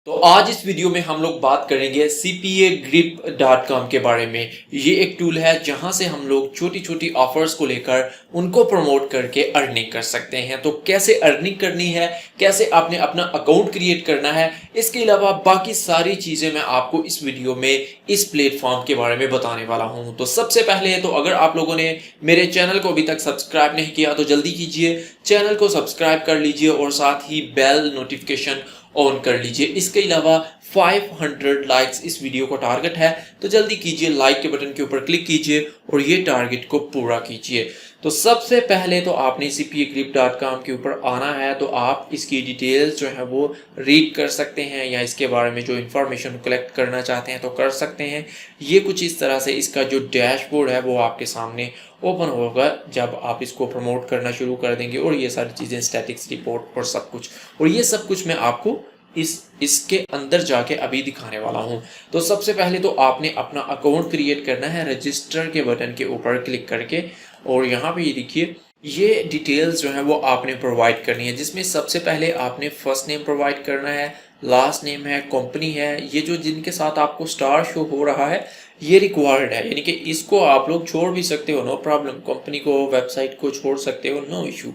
तो आज इस वीडियो में हम लोग बात करेंगे cpagrip.com के बारे में। ये एक टूल है जहां से हम लोग छोटी छोटी ऑफर्स को लेकर उनको प्रमोट करके अर्निंग कर सकते हैं। तो कैसे अर्निंग करनी है, कैसे आपने अपना अकाउंट क्रिएट करना है, इसके अलावा बाकी सारी चीज़ें मैं आपको इस वीडियो में इस प्लेटफॉर्म के बारे में बताने वाला हूं। तो सबसे पहले तो अगर आप लोगों ने मेरे चैनल को अभी तक सब्सक्राइब नहीं किया तो जल्दी कीजिए, चैनल को सब्सक्राइब कर लीजिए और साथ ही बेल नोटिफिकेशन ऑन कर लीजिए। इसके अलावा 500 लाइक्स इस वीडियो का टारगेट है, तो जल्दी कीजिए, लाइक के बटन के ऊपर क्लिक कीजिए और ये टारगेट को पूरा कीजिए। तो सबसे पहले तो आपने cpagrip.com के ऊपर आना है। तो आप इसकी डिटेल्स जो है वो रीड कर सकते हैं या इसके बारे में जो इन्फॉर्मेशन कलेक्ट करना चाहते हैं तो कर सकते हैं। ये कुछ इस तरह से इसका जो डैशबोर्ड है वो आपके सामने ओपन होगा जब आप इसको प्रमोट करना शुरू कर देंगे, और ये सारी चीज़ें, स्टैटिक्स रिपोर्ट और सब कुछ, और ये सब कुछ मैं आपको इसके अंदर जाके अभी दिखाने वाला हूं। तो सबसे पहले तो आपने अपना अकाउंट क्रिएट करना है रजिस्टर के बटन के ऊपर क्लिक करके, और यहाँ पे ये देखिए, ये डिटेल्स जो है वो आपने प्रोवाइड करनी है, जिसमें सबसे पहले आपने फर्स्ट नेम प्रोवाइड करना है, लास्ट नेम है, कंपनी है, ये जो जिनके साथ आपको स्टार शो हो रहा है ये रिक्वायर्ड है, यानी कि इसको आप लोग छोड़ भी सकते हो, नो प्रॉब्लम। कंपनी को, वेबसाइट को छोड़ सकते हो, नो इशू।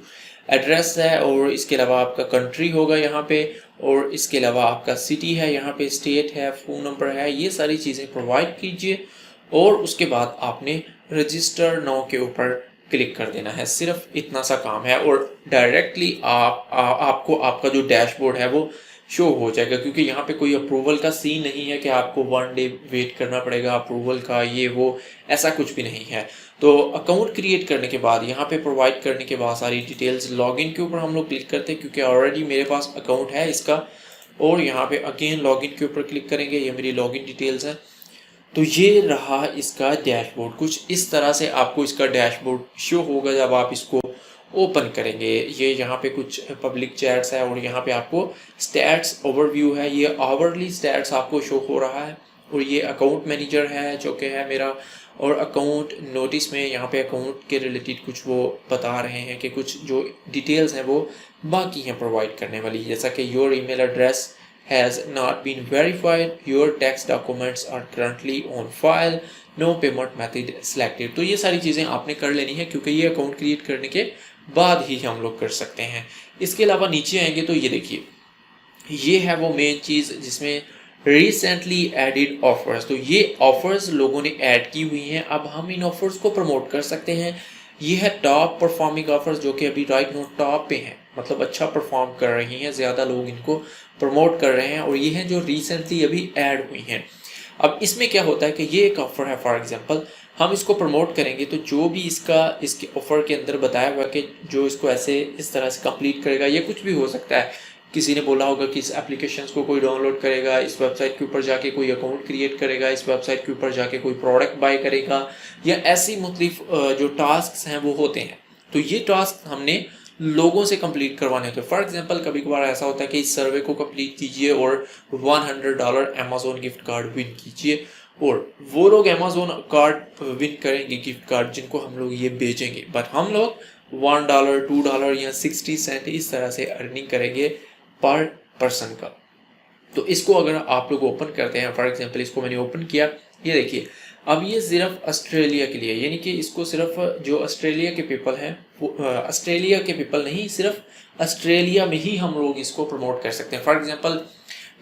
एड्रेस है, और इसके अलावा आपका कंट्री होगा यहाँ पे, और इसके अलावा आपका सिटी है, यहाँ पे स्टेट है, फ़ोन नंबर है, ये सारी चीज़ें प्रोवाइड कीजिए। और उसके बाद आपने रजिस्टर नाउ के ऊपर क्लिक कर देना है। सिर्फ इतना सा काम है और डायरेक्टली आपको आपका जो डैशबोर्ड है वो शो हो जाएगा, क्योंकि यहाँ पे कोई अप्रूवल का सीन नहीं है कि आपको 1 डे वेट करना पड़ेगा अप्रूवल का, ये वो ऐसा कुछ भी नहीं है। तो अकाउंट क्रिएट करने के बाद यहाँ पे प्रोवाइड करने के बाद सारी डिटेल्स, लॉगिन के ऊपर हम लोग क्लिक करते हैं क्योंकि ऑलरेडी मेरे पास अकाउंट है इसका, और यहाँ पे अगेन लॉगिन के ऊपर क्लिक करेंगे, ये मेरी लॉगिन डिटेल्स है। तो ये रहा इसका डैशबोर्ड। कुछ इस तरह से आपको इसका डैशबोर्ड शो होगा जब आप इसको ओपन करेंगे। ये यहाँ पे कुछ पब्लिक चैट्स है, और यहाँ पे आपको स्टैट्स ओवरव्यू है, ये आवरली स्टैट्स आपको शो हो रहा है। और ये अकाउंट मैनेजर है जो कि है मेरा, और अकाउंट नोटिस में यहाँ पे अकाउंट के रिलेटेड कुछ वो बता रहे हैं कि कुछ जो डिटेल्स हैं वो बाकी हैं प्रोवाइड करने वाली, जैसा कि your email address has not been verified, your tax documents are currently on file, no payment method selected। तो ये सारी चीज़ें आपने कर लेनी है क्योंकि ये अकाउंट क्रिएट करने के बाद ही हम लोग कर सकते हैं। इसके अलावा नीचे आएंगे तो ये देखिए, ये है वो मेन चीज़ जिसमें रिसेंटली एडिड ऑफर्स। तो ये ऑफर्स लोगों ने ऐड की हुई हैं, अब हम इन ऑफर्स को प्रमोट कर सकते हैं। ये है टॉप परफॉर्मिंग ऑफर्स जो कि अभी राइट नो टॉप पे हैं, मतलब अच्छा परफॉर्म कर रही हैं, ज़्यादा लोग इनको प्रमोट कर रहे हैं, और ये हैं जो रिसेंटली अभी ऐड हुई हैं। अब इसमें क्या होता है कि ये एक ऑफर है, फॉर एग्जांपल हम इसको प्रमोट करेंगे तो जो भी इसके ऑफर के अंदर बताया हुआ कि जो इसको ऐसे इस तरह से कंप्लीट करेगा, ये कुछ भी हो सकता है। किसी ने बोला होगा कि इस एप्लीकेशंस को कोई डाउनलोड करेगा, इस वेबसाइट के ऊपर जाके कोई अकाउंट क्रिएट करेगा, इस वेबसाइट के ऊपर जाके कोई प्रोडक्ट बाय करेगा, या ऐसी मुख्तलिफ जो टास्क हैं वो होते हैं। तो ये टास्क हमने लोगों से कंप्लीट करवाने होते हैं। फॉर एग्जांपल कभी कभार ऐसा होता है कि इस सर्वे को कंप्लीट कीजिए और $100 अमेजोन गिफ्ट कार्ड विन कीजिए, और वो लोग अमेजोन कार्ड विन करेंगे, गिफ्ट कार्ड, जिनको हम लोग ये बेचेंगे, बट हम लोग $1, $2 या 60 सेंट इस तरह से अर्निंग करेंगे पर पर्सन का। तो इसको अगर आप लोग ओपन करते हैं, फॉर एग्जांपल इसको मैंने ओपन किया, ये देखिए, अब ये सिर्फ ऑस्ट्रेलिया के लिए, यानी कि इसको सिर्फ जो ऑस्ट्रेलिया के पीपल हैं वो ऑस्ट्रेलिया के पीपल नहीं, सिर्फ ऑस्ट्रेलिया में ही हम लोग इसको प्रमोट कर सकते हैं। फॉर एग्जांपल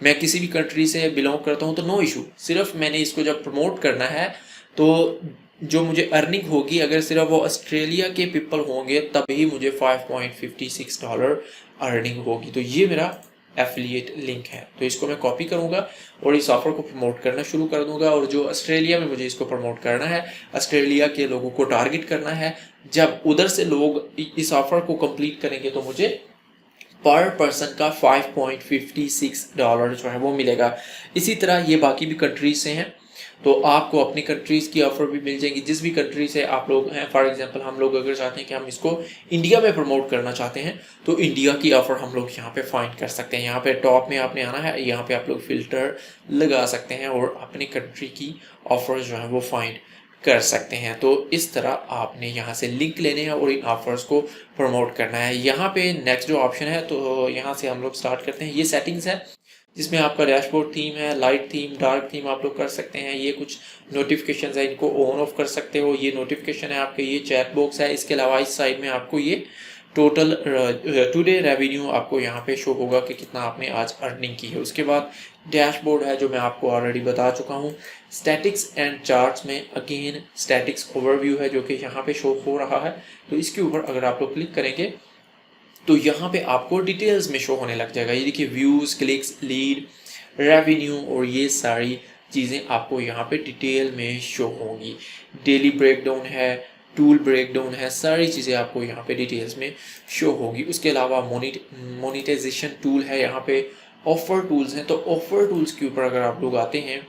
मैं किसी भी कंट्री से बिलोंग करता हूँ तो नो इशू, सिर्फ मैंने इसको जब प्रमोट करना है तो जो मुझे अर्निंग होगी, अगर सिर्फ वो ऑस्ट्रेलिया के पीपल होंगे तभी मुझे $5.56 अर्निंग होगी। तो ये मेरा एफिलिएट लिंक है, तो इसको मैं कॉपी करूंगा और इस ऑफर को प्रमोट करना शुरू कर दूंगा। और जो ऑस्ट्रेलिया में मुझे इसको प्रमोट करना है, ऑस्ट्रेलिया के लोगों को टारगेट करना है, जब उधर से लोग इस ऑफर को कंप्लीट करेंगे तो मुझे पर पर्सन का $5.56 जो है वो मिलेगा। इसी तरह ये बाकी भी कंट्रीज से हैं, तो आपको अपनी कंट्रीज़ की ऑफ़र भी मिल जाएगी, जिस भी कंट्री से आप लोग हैं। फॉर एग्जांपल हम लोग अगर चाहते हैं कि हम इसको इंडिया में प्रमोट करना चाहते हैं तो इंडिया की ऑफ़र हम लोग यहाँ पे फाइंड कर सकते हैं। यहाँ पे टॉप में आपने आना है, यहाँ पे आप लोग फ़िल्टर लगा सकते हैं और अपनी कंट्री की ऑफ़र जो है वो फाइंड कर सकते हैं। तो इस तरह आपने यहाँ से लिंक लेने हैं और इन ऑफर्स को प्रमोट करना है। यहाँ पे नेक्स्ट जो ऑप्शन है, तो यहाँ से हम लोग स्टार्ट करते हैं। ये सेटिंग्स है, जिसमें आपका डैशबोर्ड थीम है, लाइट थीम, डार्क थीम आप लोग कर सकते हैं। ये कुछ नोटिफिकेशन है, इनको ऑन ऑफ कर सकते हो। ये नोटिफिकेशन है आपके, ये चैट बॉक्स है। इसके अलावा इस साइड में आपको ये टोटल टुडे रेवेन्यू आपको यहाँ पे शो होगा कि कितना आपने आज अर्निंग की है। उसके बाद डैशबोर्ड है जो मैं आपको ऑलरेडी बता चुका हूँ। स्टैटिक्स एंड चार्ट्स में अगेन स्टैटिक्स ओवरव्यू है जो कि यहाँ पे शो हो रहा है। तो इसके ऊपर अगर आप लोग क्लिक करेंगे तो यहाँ पे आपको डिटेल्स में शो होने लग जाएगा। ये देखिए व्यूज़, क्लिक्स, लीड, रेवेन्यू और ये सारी चीज़ें आपको यहाँ पे डिटेल में शो होंगी। डेली ब्रेकडाउन है, टूल ब्रेकडाउन है, सारी चीज़ें आपको यहाँ पे डिटेल्स में शो होगी। उसके अलावा मोनेटाइजेशन टूल है, यहाँ पे ऑफर टूल्स हैं। तो ऑफर टूल्स के ऊपर अगर आप लोग आते हैं,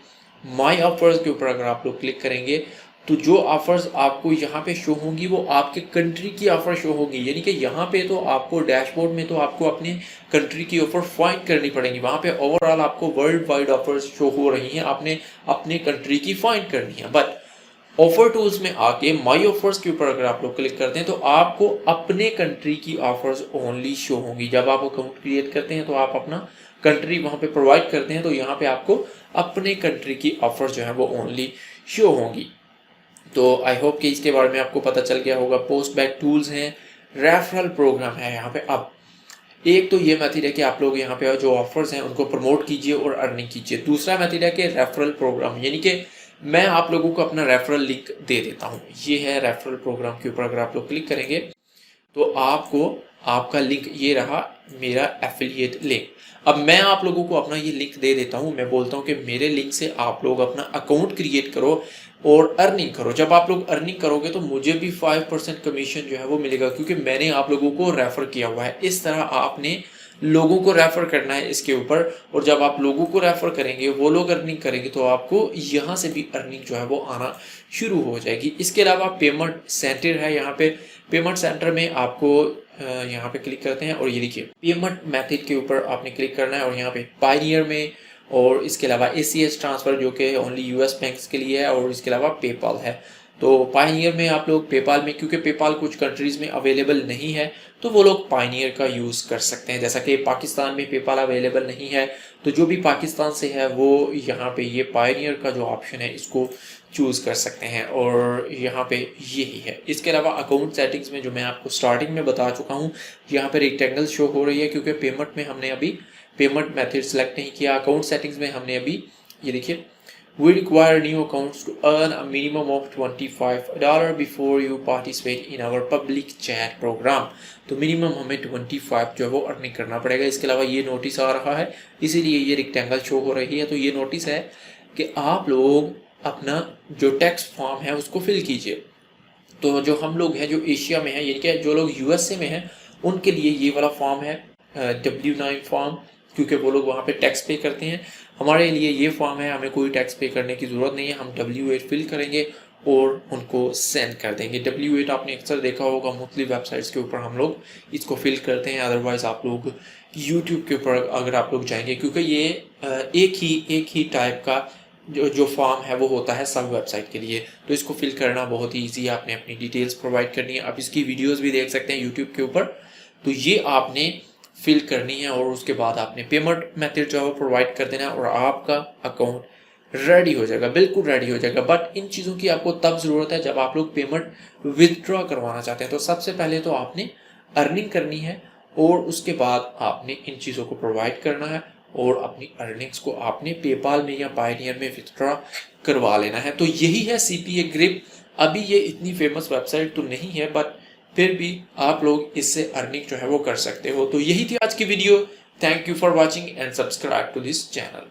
माई ऑफर्स के ऊपर अगर आप लोग क्लिक करेंगे तो जो ऑफर्स आपको यहाँ पे शो होंगी वो आपके कंट्री की ऑफर शो होगी। यानी कि यहाँ पे तो आपको डैशबोर्ड में तो आपको अपने कंट्री की ऑफर फाइंड करनी पड़ेगी। वहाँ पे ओवरऑल आपको वर्ल्ड वाइड ऑफर्स शो हो रही हैं, आपने अपने कंट्री की फाइंड करनी है। बट ऑफर टूल्स में आके माई ऑफर्स के ऊपर अगर आप लोग क्लिक करते हैं तो आपको अपने कंट्री की ऑफर्स ओनली शो होंगी। जब आप अकाउंट क्रिएट करते हैं तो आप अपना कंट्री वहाँ पे प्रोवाइड करते हैं, तो यहाँ पे आपको अपने कंट्री की ऑफर्स जो है वो ओनली शो होंगी। तो आई होप कि इसके बारे में आपको पता चल गया होगा। पोस्ट बैक टूल्स हैं, रेफरल प्रोग्राम है यहाँ पे। अब एक तो ये मेथड है कि आप लोग यहाँ पे जो ऑफर्स हैं उनको प्रमोट कीजिए और अर्निंग कीजिए। दूसरा मेथड है कि रेफरल प्रोग्राम, यानी कि मैं आप लोगों को अपना रेफरल लिंक दे देता हूँ। ये है रेफरल प्रोग्राम के ऊपर अगर आप लोग क्लिक करेंगे तो आपको आपका लिंक ये रहा, मेरा एफिलिएट लिंक। अब मैं आप लोगों को अपना ये लिंक दे देता हूँ। मैं बोलता हूँ कि मेरे लिंक से आप लोग अपना अकाउंट क्रिएट करो और अर्निंग करो। जब आप लोग अर्निंग करोगे तो मुझे भी 5% कमीशन जो है वो मिलेगा, क्योंकि मैंने आप लोगों को रेफर किया हुआ है। इस तरह आपने लोगों को रेफर करना है इसके ऊपर, और जब आप लोगों को रेफर करेंगे, वो लोग अर्निंग करेंगे, तो आपको यहाँ से भी अर्निंग जो है वो आना शुरू हो जाएगी। इसके अलावा पेमेंट सेंटर है, यहाँ पे पेमेंट सेंटर में आपको यहाँ पे क्लिक करते हैं और ये देखिए पेमेंट मेथड के ऊपर आपने क्लिक करना है और यहाँ पे पायनियर में, और इसके अलावा ACH ट्रांसफ़र जो कि ओनली US बैंक्स के लिए है, और इसके अलावा पेपाल है। तो पायनियर में आप लोग पेपाल में, क्योंकि पेपाल कुछ कंट्रीज़ में अवेलेबल नहीं है तो वो लोग पायनियर का यूज़ कर सकते हैं। जैसा कि पाकिस्तान में पेपाल अवेलेबल नहीं है, तो जो भी पाकिस्तान से है वो यहाँ पे ये पायनियर का जो ऑप्शन है इसको चूज़ कर सकते हैं, और यहाँ पे यही है। इसके अलावा अकाउंट सेटिंग्स में जो मैं आपको स्टार्टिंग में बता चुका हूँ, यहाँ पे रेक्टेंगल शो हो रही है क्योंकि पेमेंट में हमने अभी पेमेंट मेथड सेलेक्ट नहीं किया। अकाउंट सेटिंग्स में हमने अभी ये देखिए We require new accounts to earn a minimum of $25 before you participate in our public chat program। तो मिनिमम हमें 25 जो है वो अर्निंग करना पड़ेगा। इसके अलावा ये नोटिस आ रहा है, इसीलिए ये रेक्टेंगल शो हो रही है। तो ये नोटिस है कि आप लोग अपना जो टैक्स फॉर्म है उसको फिल कीजिए। तो जो हम लोग हैं जो एशिया में हैं, यानी कि जो लोग USA में हैं, उनके लिए ये वाला फॉर्म है W9 फॉर्म, क्योंकि वो लोग वहाँ पे टैक्स पे करते हैं। हमारे लिए ये फॉर्म है, हमें कोई टैक्स पे करने की ज़रूरत नहीं है। हम W8 फिल करेंगे और उनको सेंड कर देंगे। W8 आपने अक्सर देखा होगा मुख्तलिफ वेबसाइट्स के ऊपर हम लोग इसको फिल करते हैं। अदरवाइज़ आप लोग YouTube के ऊपर अगर आप लोग जाएंगे, क्योंकि ये एक ही टाइप का जो फॉर्म है वो होता है सब वेबसाइट के लिए, तो इसको फिल करना बहुत ही ईजी है। आपने अपनी डिटेल्स प्रोवाइड करनी है। आप इसकी वीडियोज़ भी देख सकते हैं यूट्यूब के ऊपर। तो ये आपने फिल करनी है और उसके बाद आपने पेमेंट मेथड जो है वो प्रोवाइड कर देना है और आपका अकाउंट रेडी हो जाएगा, बिल्कुल रेडी हो जाएगा। बट इन चीज़ों की आपको तब ज़रूरत है जब आप लोग पेमेंट विथड्रॉ करवाना चाहते हैं। तो सबसे पहले तो आपने अर्निंग करनी है और उसके बाद आपने इन चीज़ों को प्रोवाइड करना है और अपनी अर्निंग्स को आपने पेपाल में या पायनियर में विथड्रॉ करवा लेना है। तो यही है CPA ग्रिप। अभी ये इतनी फेमस वेबसाइट तो नहीं है, बट फिर भी आप लोग इससे अर्निंग जो है वो कर सकते हो। तो यही थी आज की video. Thank you for watching and subscribe to this channel.